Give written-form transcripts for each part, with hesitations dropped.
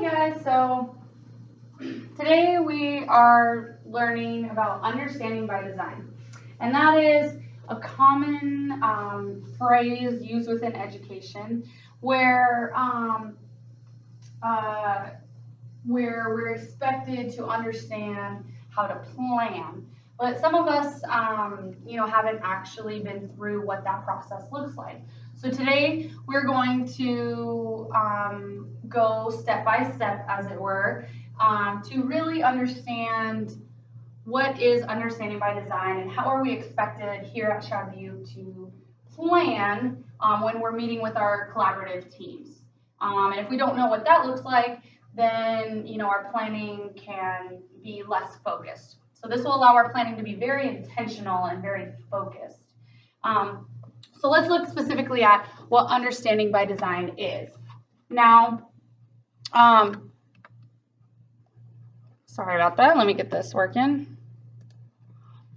guys, so today we are learning about understanding by design, and that is a common phrase used within education where we're expected to understand how to plan, but some of us haven't actually been through what that process looks like. So today we're going to go step by step, as it were, to really understand what is understanding by design and how are we expected here at Shadview to plan when we're meeting with our collaborative teams. And if we don't know what that looks like, then our planning can be less focused. So this will allow our planning to be very intentional and very focused. So let's look specifically at what understanding by design is. Now, sorry about that. Let me get this working.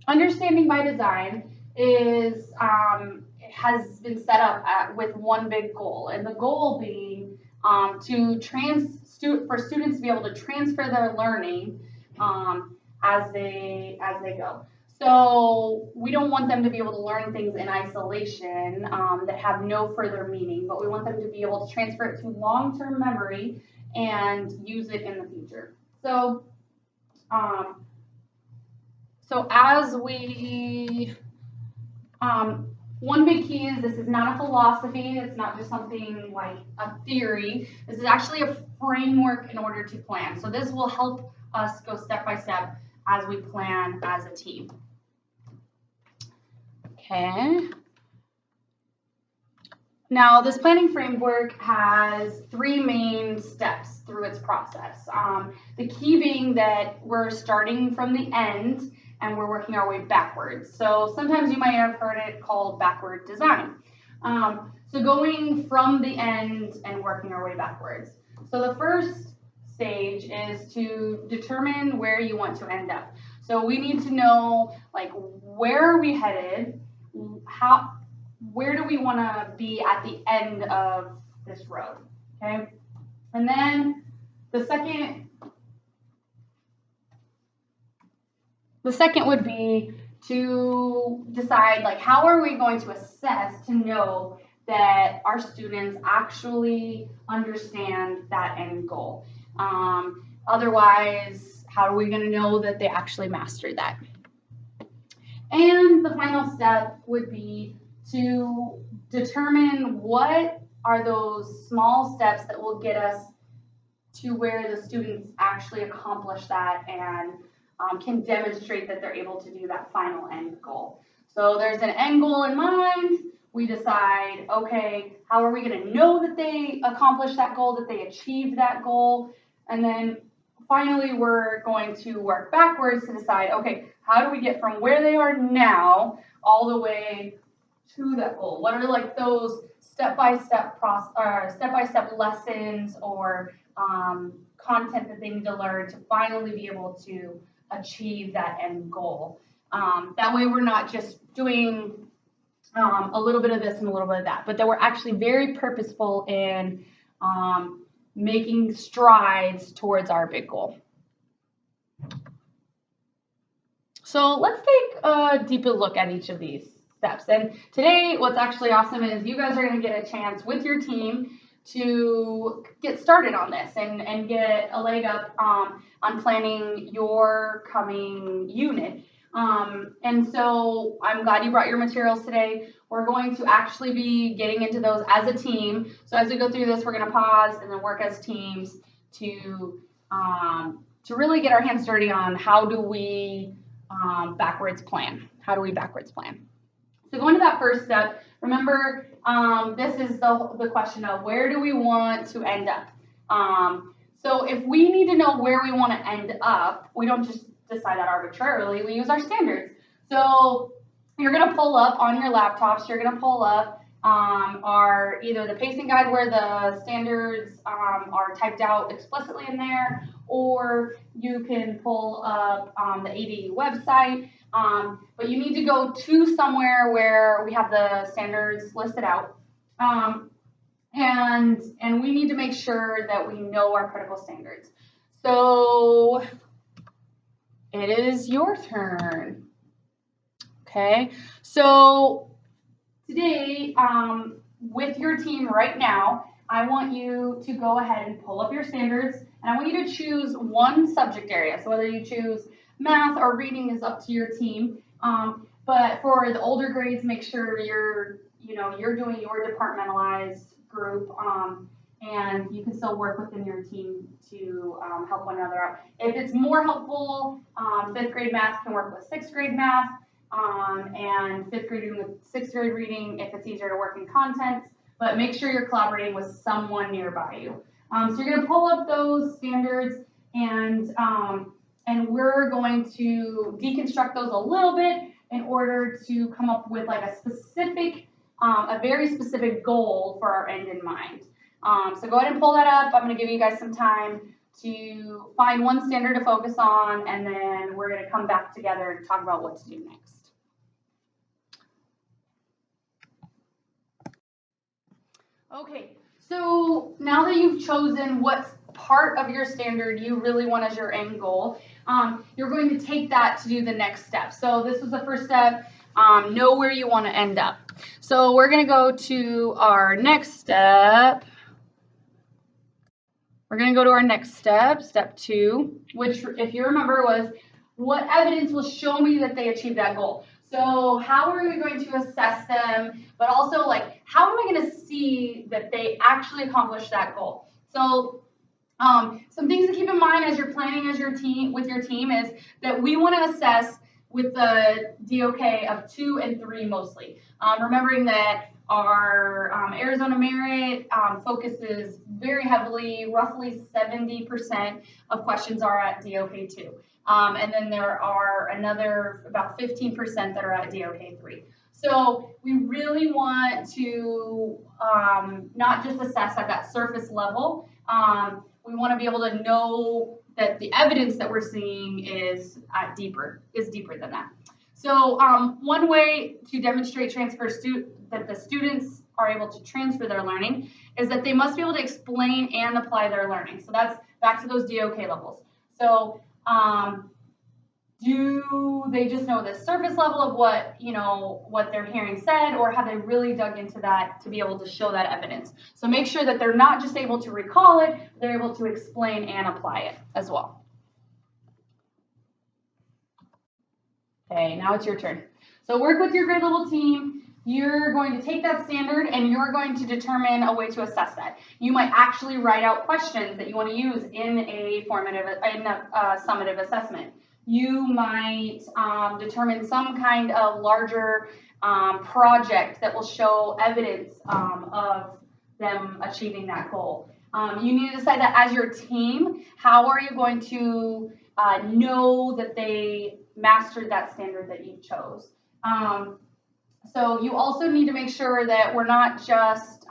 Understanding by design is has been set up with one big goal, and the goal being for students to be able to transfer their learning as they go. So we don't want them to be able to learn things in isolation that have no further meaning, but we want them to be able to transfer it to long-term memory and use it in the future. So as we one big key is this is not a philosophy. It's not just something like a theory. This is actually a framework in order to plan. So this will help us go step by step as we plan as a team. Okay. Now, this planning framework has three main steps through its process. The key being that we're starting from the end and we're working our way backwards. So sometimes you might have heard it called backward design. So going from the end and working our way backwards. So the first stage is to determine where you want to end up. So we need to know, like, where are we headed? Where do we want to be at the end of this road? Okay. And then the second would be to decide, like, how are we going to assess to know that our students actually understand that end goal? Otherwise, how are we going to know that they actually mastered that? And the final step would be to determine what are those small steps that will get us to where the students actually accomplish that and can demonstrate that they're able to do that final end goal. So there's an end goal in mind. We decide, okay, how are we going to know that they accomplished that goal, that they achieved that goal? And then finally, we're going to work backwards to decide, okay, how do we get from where they are now all the way to that goal? What are like those step-by-step lessons or content that they need to learn to finally be able to achieve that end goal? That way we're not just doing a little bit of this and a little bit of that, but that we're actually very purposeful in making strides towards our big goal. So let's take a deeper look at each of these steps. And today, what's actually awesome is you guys are going to get a chance with your team to get started on this and get a leg up on planning your coming unit. And so I'm glad you brought your materials today. We're going to actually be getting into those as a team. So as we go through this, we're going to pause and then work as teams to really get our hands dirty on how do we backwards plan. How do we backwards plan? So going to that first step, remember this is the question of where do we want to end up? So if we need to know where we want to end up, we don't just decide that arbitrarily. We use our standards. So you're going to pull up on your laptops, you're going to pull up either the pacing guide where the standards are typed out explicitly in there, or you can pull up the ADU website. But you need to go to somewhere where we have the standards listed out. and we need to make sure that we know our critical standards. So it is your turn. Okay, so today, with your team right now, I want you to go ahead and pull up your standards, and I want you to choose one subject area. So whether you choose math or reading is up to your team. But for the older grades, make sure you're doing your departmentalized group, and you can still work within your team to help one another out. If it's more helpful, 5th grade math can work with 6th grade math, and 5th grade reading with 6th grade reading if it's easier to work in contents, but make sure you're collaborating with someone nearby you. So you're going to pull up those standards, and we're going to deconstruct those a little bit in order to come up with like a very specific goal for our end in mind. So go ahead and pull that up. I'm going to give you guys some time to find one standard to focus on, and then we're going to come back together and talk about what to do next. Okay, so now that you've chosen what part of your standard you really want as your end goal, you're going to take that to do the next step. So this was the first step, know where you want to end up. So we're going to go to our next step. We're going to go to our next step, step 2, which, if you remember, was what evidence will show me that they achieved that goal. So how are we going to assess them, but also like how am I going to see that they actually accomplished that goal? So some things to keep in mind as you're planning with your team is that we want to assess with the DOK of 2 and 3 mostly. Remembering that our Arizona Merit focuses very heavily, roughly 70% of questions are at DOK 2. And then there are another about 15% that are at DOK 3. So we really want to not just assess at that surface level. We want to be able to know that the evidence that we're seeing is deeper than that. So one way to demonstrate that the students are able to transfer their learning is that they must be able to explain and apply their learning. So that's back to those DOK levels. So do they just know the surface level of what they're hearing said, or have they really dug into that to be able to show that evidence? So make sure that they're not just able to recall it, they're able to explain and apply it as well. Okay, now it's your turn. So work with your grade level team. You're going to take that standard and you're going to determine a way to assess that. You might actually write out questions that you want to use in a summative assessment. You might determine some kind of larger project that will show evidence of them achieving that goal. You need to decide that as your team, how are you going to know that they mastered that standard that you chose? So you also need to make sure that we're not just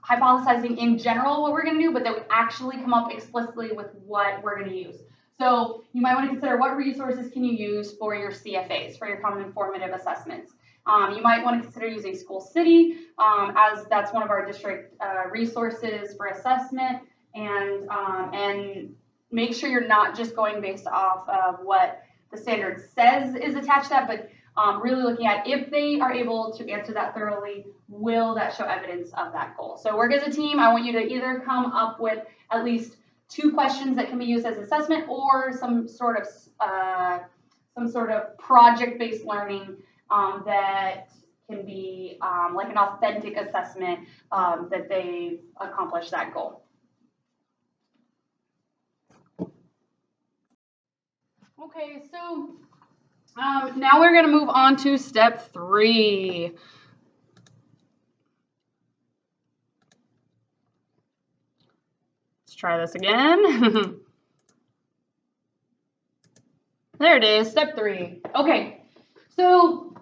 hypothesizing in general what we're going to do, but that we actually come up explicitly with what we're going to use. So you might want to consider what resources can you use for your CFAs, for your common informative assessments. You might want to consider using School City, as that's one of our district resources for assessment, and make sure you're not just going based off of what the standard says is attached to that, but really looking at if they are able to answer that thoroughly, will that show evidence of that goal? So work as a team. I want you to either come up with at least 2 questions that can be used as assessment, or some sort of project-based learning that can be like an authentic assessment that they've accomplished that goal. Okay, so now we're going to move on to step 3. Let's try this again. There it is, step 3. Okay, so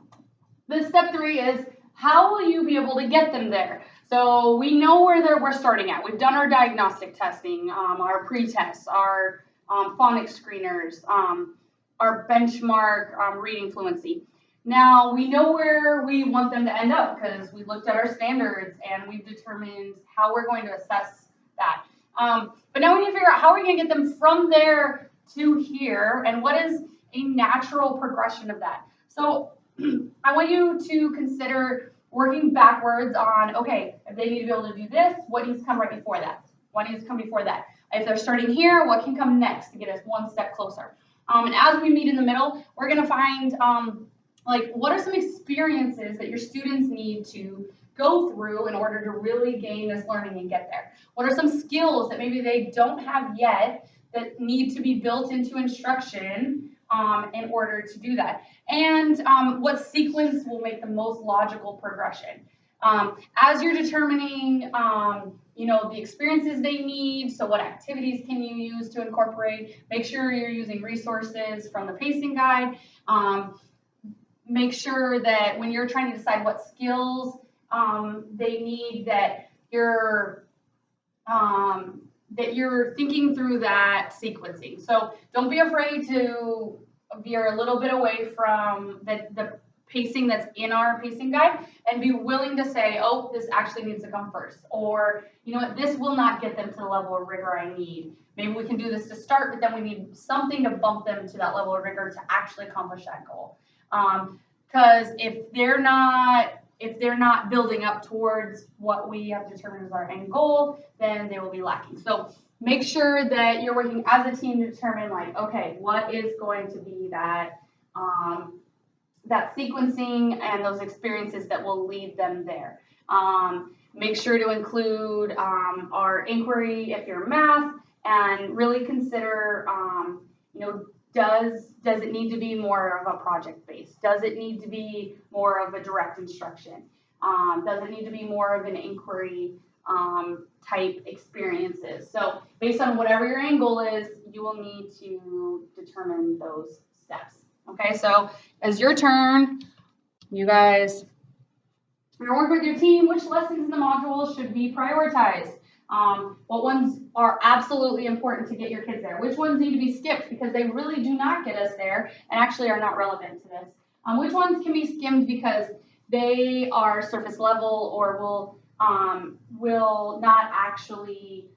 the step 3 is how will you be able to get them there? So we know where we're starting at. We've done our diagnostic testing, our pre-tests, our phonics screeners, our benchmark reading fluency. Now we know where we want them to end up because we looked at our standards and we've determined how we're going to assess that. But now we need to figure out how are we going to get them from there to here and what is a natural progression of that. So I want you to consider working backwards on, okay, if they need to be able to do this, what needs to come right before that? What needs to come before that? If they're starting here, what can come next to get us one step closer? And as we meet in the middle, we're going to find like what are some experiences that your students need to go through in order to really gain this learning and get there? What are some skills that maybe they don't have yet that need to be built into instruction in order to do that? And what sequence will make the most logical progression? As you're determining, the experiences they need, so what activities can you use to incorporate? Make sure you're using resources from the pacing guide. Make sure that when you're trying to decide what skills they need, that you're thinking through that sequencing. So don't be afraid to veer a little bit away from the pacing that's in our pacing guide and be willing to say, oh, this actually needs to come first. Or, you know what, this will not get them to the level of rigor I need. Maybe we can do this to start, but then we need something to bump them to that level of rigor to actually accomplish that goal. Because if they're not building up towards what we have determined as our end goal, then they will be lacking. So make sure that you're working as a team to determine, like, okay, what is going to be that that sequencing and those experiences that will lead them there. Make sure to include our inquiry if you're math, and really consider, does it need to be more of a project based? Does it need to be more of a direct instruction? Does it need to be more of an inquiry type experiences? So based on whatever your end goal is, you will need to determine those steps. Okay, so as your turn, you guys, you're working with your team, which lessons in the module should be prioritized? What ones are absolutely important to get your kids there? Which ones need to be skipped because they really do not get us there and actually are not relevant to this? Which ones can be skimmed because they are surface level or will not actually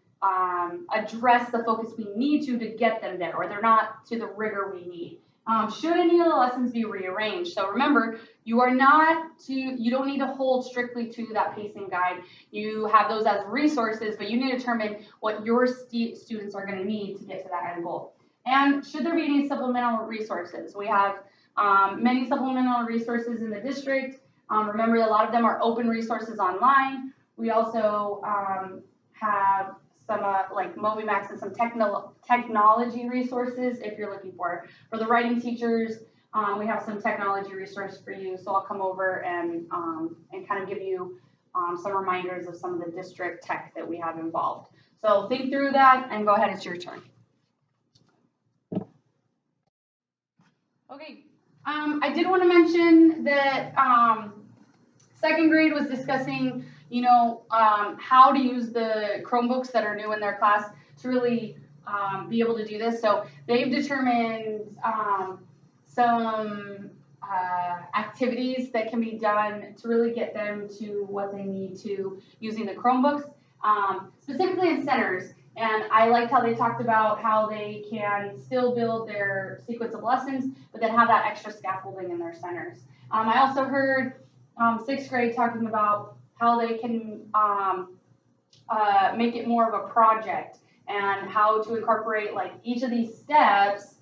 address the focus we need to get them there, or they're not to the rigor we need? Should any of the lessons be rearranged? So remember, you don't need to hold strictly to that pacing guide. You have those as resources, but you need to determine what your students are going to need to get to that end goal. And should there be any supplemental resources? We have many supplemental resources in the district. Remember, a lot of them are open resources online. We also have some like MobyMax and some technology resources if you're looking for it. For the writing teachers, we have some technology resource for you. So I'll come over and kind of give you some reminders of some of the district tech that we have involved. So think through that and go ahead, it's your turn. Okay, I did want to mention that second grade was discussing how to use the Chromebooks that are new in their class to really be able to do this. So they've determined some activities that can be done to really get them to what they need to using the Chromebooks, specifically in centers. And I liked how they talked about how they can still build their sequence of lessons, but then have that extra scaffolding in their centers. I also heard sixth grade talking about how they can make it more of a project and how to incorporate like each of these steps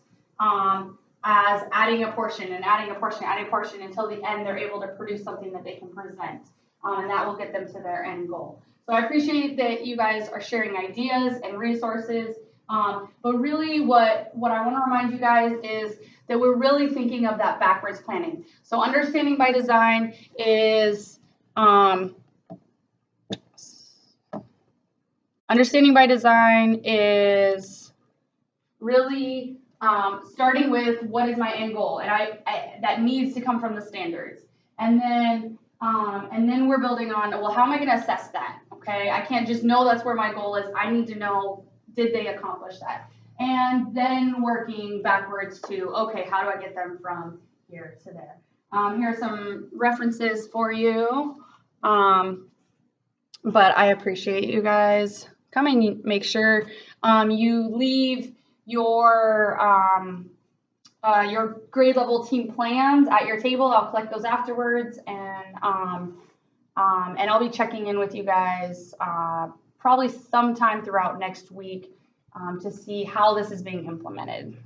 as adding a portion until the end they're able to produce something that they can present, and that will get them to their end goal. So I appreciate that you guys are sharing ideas and resources, but really what I want to remind you guys is that we're really thinking of that backwards planning. So understanding by design is really starting with what is my end goal, and I that needs to come from the standards, and then we're building on, well, how am I going to assess that? Okay, I can't just know that's where my goal is. I need to know, did they accomplish that? And then working backwards to, okay, how do I get them from here to there? Here are some references for you. But I appreciate you guys coming. Make sure you leave your grade level team plans at your table. I'll collect those afterwards, and I'll be checking in with you guys probably sometime throughout next week to see how this is being implemented.